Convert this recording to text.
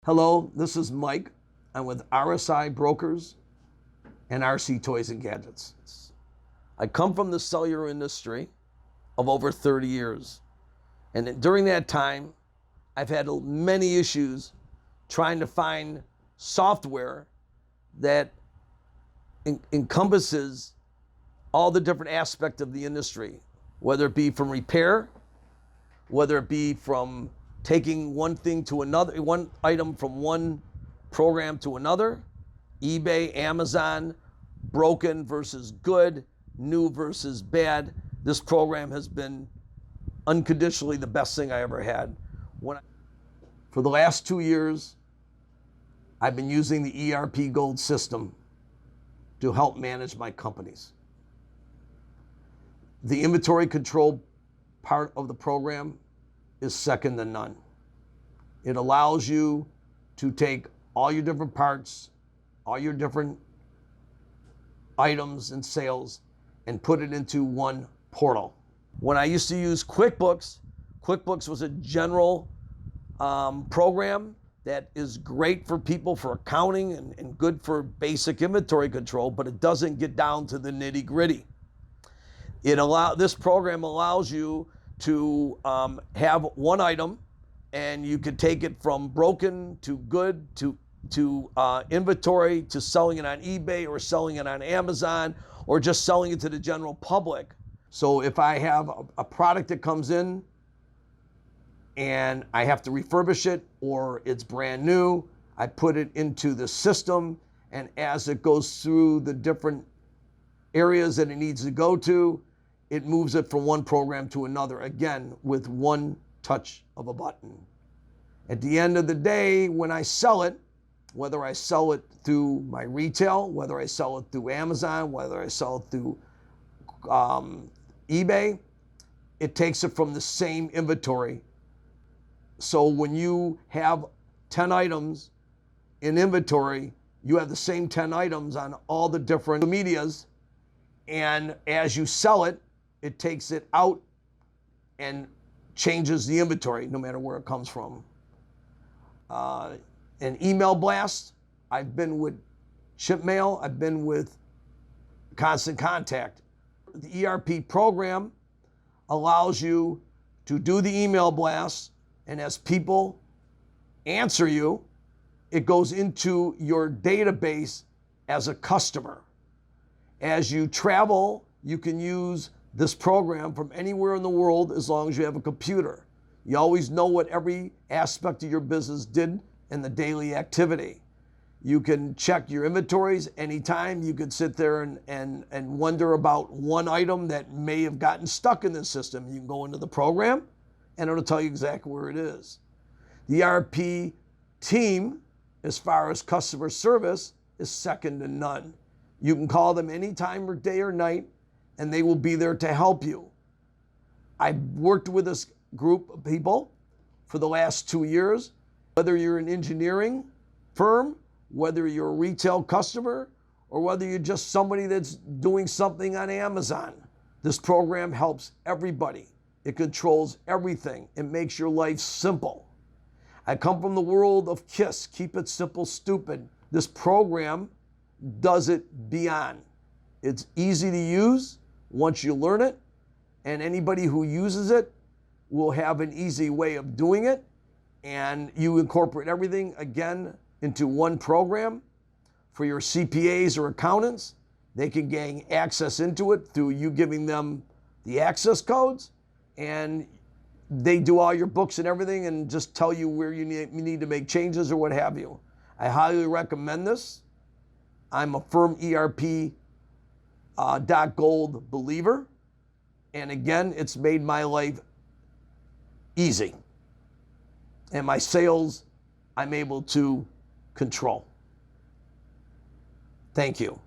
Hello, this is Mike. I'm with RSI Brokers and RC Toys and Gadgets. I come from the cellular industry of over 30 years. And during that time, I've had many issues trying to find software that encompasses all the different aspects of the industry, whether it be from repair, whether it be from taking one thing to another, one item from one program to another, eBay, Amazon, broken versus good, new versus bad. This program has been unconditionally the best thing I ever had. For the last 2 years, I've been using the ERP Gold system to help manage my companies. The inventory control part of the program is second to none. It allows you to take all your different parts, all your different items and sales, and put it into one portal. When I used to use QuickBooks, QuickBooks was a general program that is great for people for accounting and good for basic inventory control, but it doesn't get down to the nitty-gritty. This program allows you to have one item, and you could take it from broken to good to inventory to selling it on eBay or selling it on Amazon or just selling it to the general public. So if I have a product that comes in and I have to refurbish it or it's brand new, I put it into the system, and as it goes through the different areas that it needs to go to, it moves it from one program to another, again, with one touch of a button. At the end of the day, when I sell it, whether I sell it through my retail, whether I sell it through Amazon, whether I sell it through eBay, it takes it from the same inventory. So when you have 10 items in inventory, you have the same 10 items on all the different medias, and as you sell it, it takes it out and changes the inventory no matter where it comes from. An email blast, I've been with ShipMail, I've been with Constant Contact. The ERP program allows you to do the email blast, and as people answer you, it goes into your database as a customer. As you travel, you can use this program from anywhere in the world as long as you have a computer. You always know what every aspect of your business did in the daily activity. You can check your inventories anytime. You could sit there and wonder about one item that may have gotten stuck in the system. You can go into the program and it'll tell you exactly where it is. The ERP team, as far as customer service, is second to none. You can call them anytime or day or night, and they will be there to help you. I've worked with this group of people for the last 2 years. Whether you're an engineering firm, whether you're a retail customer, or whether you're just somebody that's doing something on Amazon, this program helps everybody. It controls everything. It makes your life simple. I come from the world of KISS, keep it simple, stupid. This program does it beyond. It's easy to use once you learn it, and anybody who uses it will have an easy way of doing it, and you incorporate everything again into one program. For your CPAs or accountants, they can gain access into it through you giving them the access codes, and they do all your books and everything and just tell you where you need to make changes or what have you. I highly recommend this. I'm a firm ERP Gold believer, and again, it's made my life easy, and my sales I'm able to control. Thank you.